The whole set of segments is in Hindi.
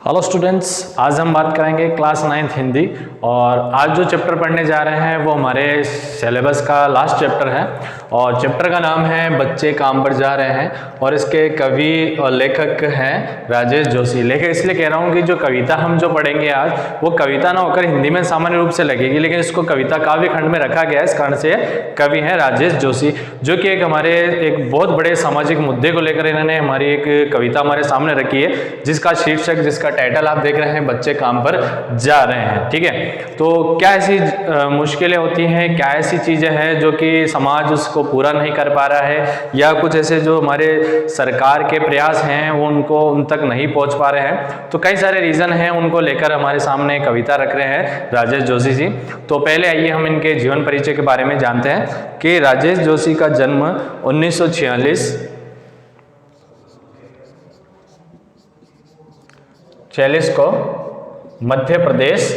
हेलो स्टूडेंट्स, आज हम बात करेंगे क्लास 9th हिंदी। और आज जो चैप्टर पढ़ने जा रहे हैं वो हमारे सिलेबस का लास्ट चैप्टर है और चैप्टर का नाम है बच्चे काम पर जा रहे हैं। और इसके कवि और लेखक हैं राजेश जोशी। लेखक इसलिए कह रहा हूँ कि जो कविता हम जो पढ़ेंगे आज वो कविता ना होकर हिंदी में सामान्य रूप से लगेगी, लेकिन इसको कविता काव्य खंड में रखा गया है। इस कारण से कवि हैं राजेश जोशी, जो कि एक हमारे एक बहुत बड़े सामाजिक मुद्दे को लेकर इन्होंने हमारी एक कविता हमारे सामने रखी है, जिसका शीर्षक, जिसका टाइटल आप देख रहे हैं बच्चे काम पर जा रहे हैं। ठीक है, तो क्या ऐसी मुश्किलें होती हैं, क्या ऐसी चीजें हैं जो कि समाज उसको पूरा नहीं कर पा रहा है, या कुछ ऐसे जो हमारे सरकार के प्रयास हैं वो उनको उन तक नहीं पहुंच पा रहे हैं। तो कई सारे रीजन हैं, उनको लेकर हमारे सामने कविता रख रहे हैं राजेश जोशी जी। तो पहले आइए हम इनके जीवन परिचय के बारे में जानते हैं कि राजेश जोशी का जन्म 1946 को मध्य प्रदेश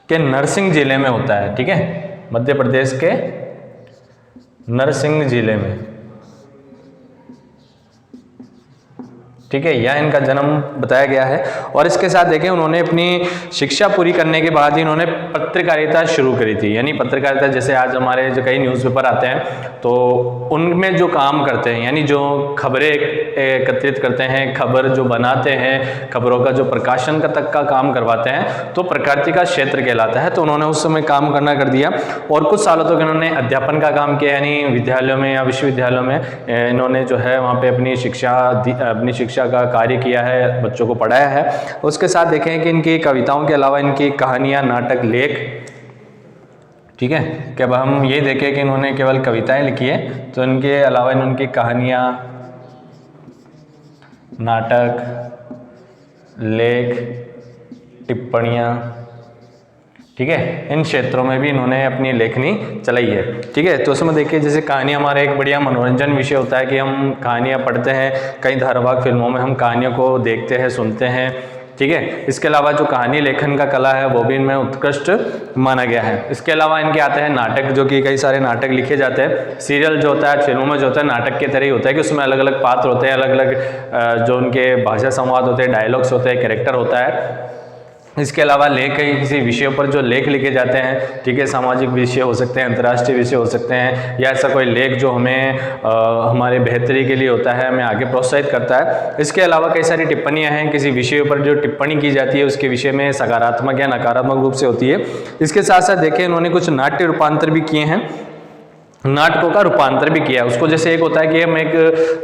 के नरसिंह जिले में होता है। ठीक है, मध्य प्रदेश के नरसिंह जिले में, ठीक है, यह इनका जन्म बताया गया है। और इसके साथ देखें, उन्होंने अपनी शिक्षा पूरी करने के बाद ही इन्होंने पत्रकारिता शुरू करी थी। यानी पत्रकारिता जैसे आज हमारे जो कई न्यूज़पेपर आते हैं तो उनमें जो काम करते हैं, यानी जो खबरें एकत्रित करते हैं, खबर जो बनाते हैं, खबरों का जो प्रकाशन का तक का काम करवाते हैं, तो पत्रकारिता क्षेत्र कहलाता है। तो उन्होंने उस समय काम करना कर दिया और कुछ सालों तक इन्होंने अध्यापन का काम किया, यानी विद्यालयों में या विश्वविद्यालयों में इन्होंने जो है वहाँ पे अपनी शिक्षा का कार्य किया है, बच्चों को पढ़ाया है। उसके साथ देखें कि इनकी कविताओं के अलावा इनकी कहानियां, नाटक, लेख, ठीक है, कि अब हम ये देखें कि इन्होंने केवल कविताएं लिखी है, तो इनके अलावा इनकी कहानियां, नाटक, लेख, टिप्पणियां, ठीक है, इन क्षेत्रों में भी इन्होंने अपनी लेखनी चलाई है। ठीक है, तो उसमें देखिए जैसे कहानी हमारा एक बढ़िया मनोरंजन विषय होता है कि हम कहानियाँ पढ़ते हैं, कई धारावाहिक फिल्मों में हम कहानियों को देखते हैं, सुनते हैं। ठीक है, इसके अलावा जो कहानी लेखन का कला है वो भी इनमें उत्कृष्ट माना गया है। इसके अलावा इनके आते हैं नाटक, जो कि कई सारे नाटक लिखे जाते हैं। सीरियल जो होता है, फिल्मों में जो होता है, नाटक के तरह ही होता है कि उसमें अलग अलग पात्र होते हैं, अलग अलग जो उनके भाषा संवाद होते हैं, डायलॉग्स होते हैं, कैरेक्टर होता है। इसके अलावा लेख, किसी विषयों पर जो लेख लिखे जाते हैं, ठीक है, सामाजिक विषय हो सकते हैं, अंतर्राष्ट्रीय विषय हो सकते हैं, या ऐसा कोई लेख जो हमें हमारे बेहतरी के लिए होता है, हमें आगे प्रोत्साहित करता है। इसके अलावा कई सारी टिप्पणियां हैं, किसी विषय पर जो टिप्पणी की जाती है उसके विषय में सकारात्मक या नकारात्मक रूप से होती है। इसके साथ साथ देखें इन्होंने कुछ नाट्य रूपांतर भी किए हैं, नाटकों का रूपांतर भी किया है उसको। जैसे एक होता है कि हम एक,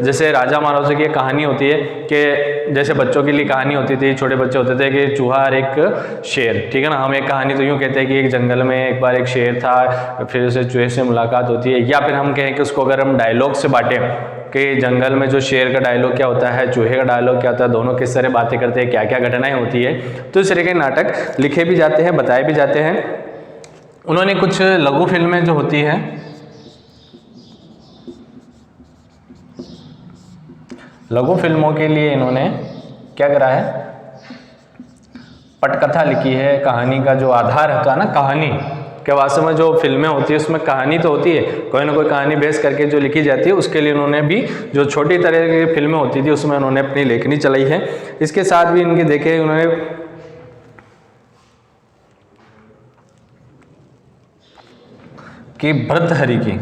जैसे राजा महाराजा की एक कहानी होती है कि जैसे बच्चों के लिए कहानी होती थी, छोटे बच्चे होते थे कि चूहा और एक शेर, ठीक है ना। हम एक कहानी तो यूँ कहते हैं कि एक जंगल में एक बार एक शेर था, फिर उसे चूहे से मुलाकात होती है। या फिर हम कहें कि उसको अगर हम डायलॉग से बांटें कि जंगल में जो शेर का डायलॉग क्या होता है, चूहे का डायलॉग क्या होता है, दोनों किस तरह बातें करते हैं, क्या क्या घटनाएं होती है। तो इस तरह के नाटक लिखे भी जाते हैं, बताए भी जाते हैं। उन्होंने कुछ लघु फिल्में जो होती है, लघु फिल्मों के लिए इन्होंने क्या करा है, पटकथा लिखी है। कहानी का जो आधार होता है ना, कहानी के वास्तव में जो फिल्में होती है उसमें कहानी तो होती है, कोई ना कोई कहानी बेस करके जो लिखी जाती है, उसके लिए उन्होंने भी जो छोटी तरह की फिल्में होती थी उसमें उन्होंने अपनी लेखनी चलाई है। इसके साथ भी इनके देखे उन्होंने कि भर्तृहरि की,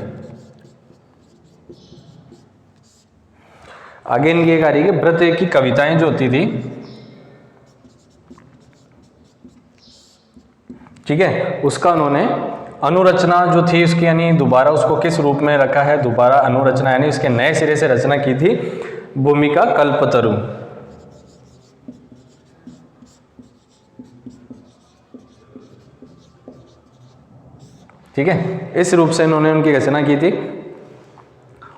आगे इनकी एक आ रही है कि भृत्य की कविताएं जो होती थी, ठीक है, उसका उन्होंने अनुरचना जो थी उसकी, यानी दोबारा उसको किस रूप में रखा है, दोबारा अनुरचना, यानी उसके नए सिरे से रचना की थी, भूमिका कल्पतरु। ठीक है, इस रूप से इन्होंने उनकी रचना की थी।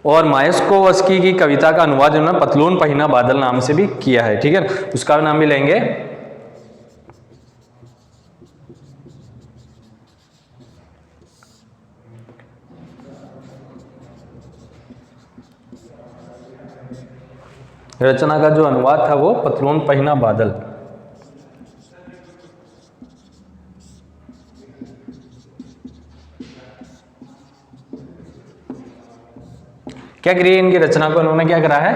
और मायस्कोवस्की की कविता का अनुवाद उन्होंने पतलून पहिना बादल नाम से भी किया है। ठीक है, उसका नाम भी लेंगे। रचना का जो अनुवाद था वो पतलून पहिना बादल। क्या करिए, इनकी रचना को उन्होंने क्या करा है,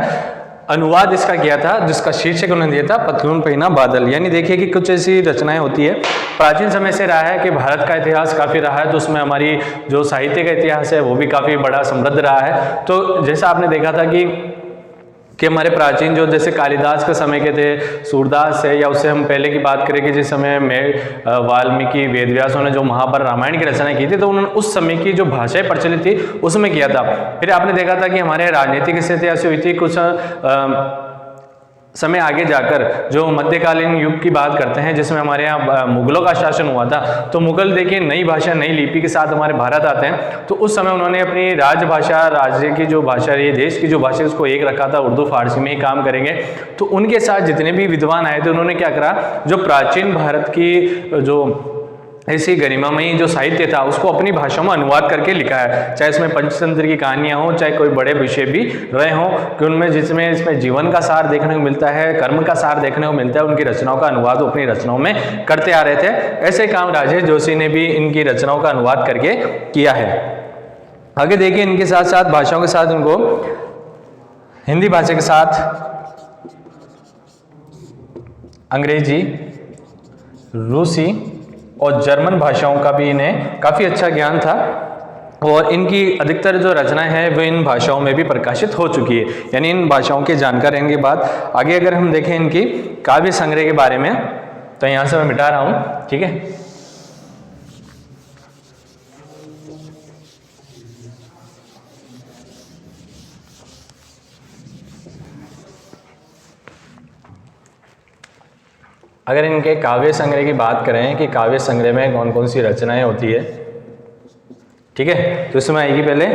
अनुवाद इसका किया था, जिसका शीर्षक उन्होंने दिया था पतलून पहिना बादल। यानी देखिए कि कुछ ऐसी रचनाएं होती है, प्राचीन समय से रहा है कि भारत का इतिहास काफ़ी रहा है, तो उसमें हमारी जो साहित्य का इतिहास है वो भी काफ़ी बड़ा समृद्ध रहा है। तो जैसा आपने देखा था कि हमारे प्राचीन जो जैसे कालिदास के समय के थे, सूरदास है, या उससे हम पहले की बात करें कि जिस समय में वाल्मीकि वेदव्यासों ने जो महाभारत रामायण की रचना की थी, तो उन्होंने उस समय की जो भाषाएं प्रचलित थी उसमें किया था। फिर आपने देखा था कि हमारे राजनीतिक स्थिति ऐसी हुई थी कुछ समय आगे जाकर, जो मध्यकालीन युग की बात करते हैं जिसमें हमारे यहाँ मुगलों का शासन हुआ था, तो मुगल देखिए नई भाषा नई लिपि के साथ हमारे भारत आते हैं, तो उस समय उन्होंने अपनी राजभाषा, राज्य की जो भाषा है, देश की जो भाषा है, उसको एक रखा था, उर्दू फारसी में ही काम करेंगे। तो उनके साथ जितने भी विद्वान आए थे उन्होंने क्या करा, जो प्राचीन भारत की जो ऐसी गरिमामयी जो साहित्य था उसको अपनी भाषा में अनुवाद करके लिखा है, चाहे इसमें पंचतंत्र की कहानियां हो, चाहे कोई बड़े विषय भी रहे हों, कि उनमें जिसमें इसमें जीवन का सार देखने को मिलता है, कर्म का सार देखने को मिलता है, उनकी रचनाओं का अनुवाद वो अपनी रचनाओं में करते आ रहे थे। ऐसे काम राजेश जोशी ने भी इनकी रचनाओं का अनुवाद करके किया है। आगे देखिए, इनके साथ साथ भाषाओं के साथ उनको हिंदी भाषा के साथ अंग्रेजी, रूसी और जर्मन भाषाओं का भी इन्हें काफ़ी अच्छा ज्ञान था, और इनकी अधिकतर जो रचनाएं हैं वो इन भाषाओं में भी प्रकाशित हो चुकी है, यानी इन भाषाओं के जानकार रहने के बाद आगे अगर हम देखें इनकी काव्य संग्रह के बारे में, तो यहाँ से मैं मिटा रहा हूँ, ठीक है। अगर इनके काव्य संग्रह की बात करें कि काव्य संग्रह में कौन कौन सी रचनाएं होती है, ठीक है, तो इसमें आएगी पहले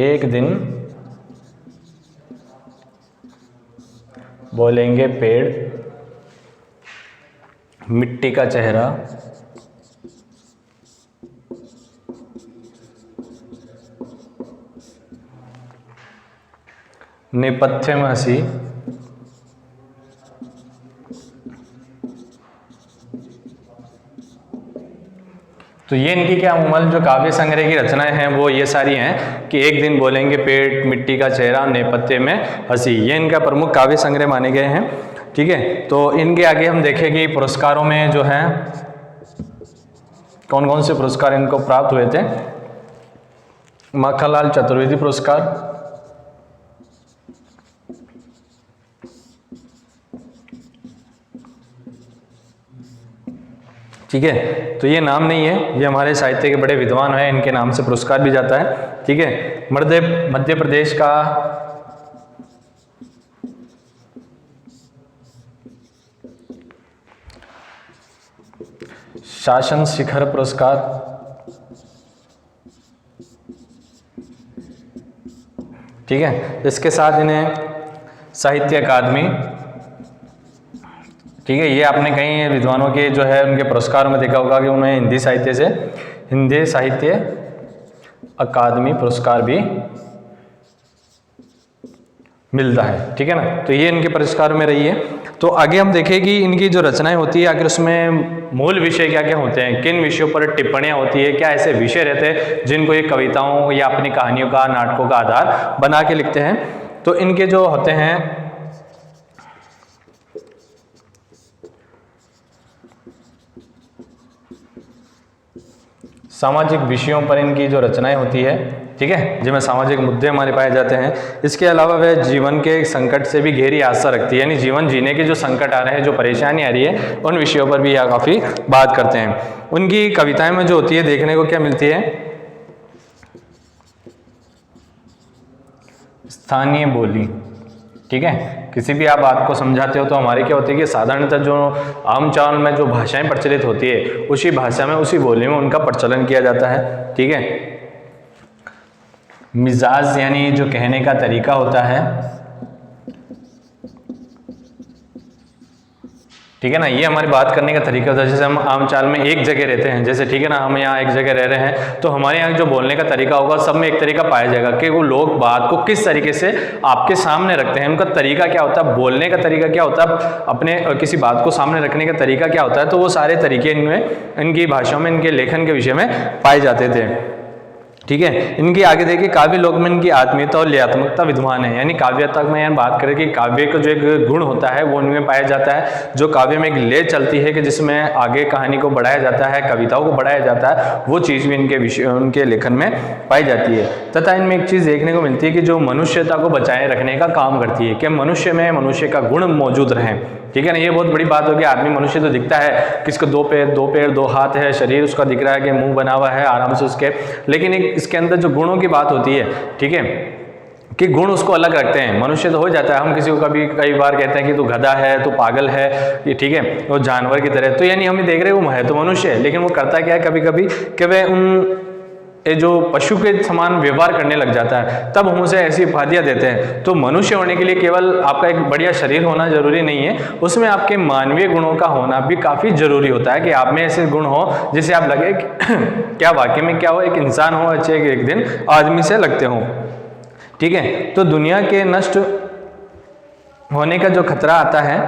एक दिन बोलेंगे पेड़, मिट्टी का चेहरा, नेपथ्य में हंसी, तो ये इनकी क्या मूल जो काव्य संग्रह की रचनाएं हैं वो ये सारी हैं कि एक दिन बोलेंगे पेड़, मिट्टी का चेहरा, नेपथ्य में हंसी, ये इनका प्रमुख काव्य संग्रह माने गए हैं, ठीक है। तो इनके आगे हम देखें कि पुरस्कारों में जो है कौन कौन से पुरस्कार इनको प्राप्त हुए थे। माखनलाल चतुर्वेदी पुरस्कार, ठीक है, तो ये नाम नहीं है, ये हमारे साहित्य के बड़े विद्वान हैं, इनके नाम से पुरस्कार भी जाता है, ठीक है। मध्य प्रदेश का शासन शिखर पुरस्कार, ठीक है। इसके साथ इन्हें साहित्य अकादमी, ठीक है, ये आपने कहीं विद्वानों के जो है उनके पुरस्कारों में देखा होगा कि उन्हें हिंदी साहित्य अकादमी पुरस्कार भी मिलता है, ठीक है ना। तो ये इनके पुरस्कारों में रही है। तो आगे हम देखें कि इनकी जो रचनाएं होती है आखिर उसमें मूल विषय क्या क्या होते हैं, किन विषयों पर टिप्पणियां होती है, क्या ऐसे विषय रहते हैं जिनको ये कविताओं या अपनी कहानियों का, नाटकों का आधार बना के लिखते हैं। तो इनके जो होते हैं सामाजिक विषयों पर इनकी जो रचनाएं होती है, ठीक है, जिनमें सामाजिक मुद्दे हमारे पाए जाते हैं। इसके अलावा वह जीवन के संकट से भी गहरी आस्था रखती है, यानी जीवन जीने के जो संकट आ रहे हैं, जो परेशानी आ रही है, उन विषयों पर भी यह काफ़ी बात करते हैं। उनकी कविताएं में जो होती है देखने को क्या मिलती है, स्थानीय बोली, ठीक है। किसी भी आप बात को समझाते हो तो हमारी क्या होती है कि साधारणतः जो आम चाल में जो भाषाएं प्रचलित होती है उसी भाषा में, उसी बोली में उनका प्रचलन किया जाता है, ठीक है। मिजाज यानी जो कहने का तरीका होता है, ठीक है ना, ये हमारी बात करने का तरीका होता है। जैसे हम आम चाल में एक जगह रहते हैं, जैसे ठीक है ना, हम यहाँ एक जगह रह रहे हैं, तो हमारे यहाँ जो बोलने का तरीका होगा सब में एक तरीका पाया जाएगा कि वो लोग बात को किस तरीके से आपके सामने रखते हैं, उनका तरीका क्या होता है, बोलने का तरीका क्या होता है, अपने किसी बात को सामने रखने का तरीका क्या होता है। तो वो सारे तरीके इनमें, इनकी भाषाओं में, इनके लेखन के विषय में पाए जाते थे। ठीक है। इनकी आगे देखिए, काव्य लोक में इनकी आत्मीयता और लयात्मकता विद्वान है, यानी काव्यात्मक में यहाँ बात करें कि काव्य का जो एक गुण होता है वो उनमें पाया जाता है। जो काव्य में एक लय चलती है कि जिसमें आगे कहानी को बढ़ाया जाता है, कविताओं को बढ़ाया जाता है, वो चीज़ भी इनके विषय उनके लेखन में पाई जाती है। तथा इनमें एक चीज़ देखने को मिलती है कि जो मनुष्यता को बचाए रखने का काम करती है, कि मनुष्य में मनुष्य का गुण मौजूद रहे। ठीक है ना, ये बहुत बड़ी बात होगी। आदमी मनुष्य तो दिखता है किसको दो पैर दो हाथ है, शरीर उसका दिख रहा है कि मुंह बना हुआ है आराम से उसके, लेकिन एक इसके अंदर जो गुणों की बात होती है, ठीक है, कि गुण उसको अलग रखते हैं। मनुष्य तो हो जाता है, हम किसी को कभी कई बार कहते हैं कि तू गधा है, तू पागल है, ये ठीक है, वो जानवर की तरह, तो यानी हम देख रहे हैं वो है तो मनुष्य है, लेकिन वो करता क्या है कभी कभी कि वह उन जो पशु के समान व्यवहार करने लग जाता है, तब हम उसे ऐसी उपाधियां देते हैं। तो मनुष्य होने के लिए केवल आपका एक बढ़िया शरीर होना जरूरी नहीं है, उसमें आपके मानवीय गुणों का होना भी काफ़ी जरूरी होता है, कि आप में ऐसे गुण हो जिससे आप लगे क्या वाकई में क्या हो, एक इंसान हो, अच्छे एक दिन आदमी से लगते हो। ठीक है, तो दुनिया के नष्ट होने का जो खतरा आता है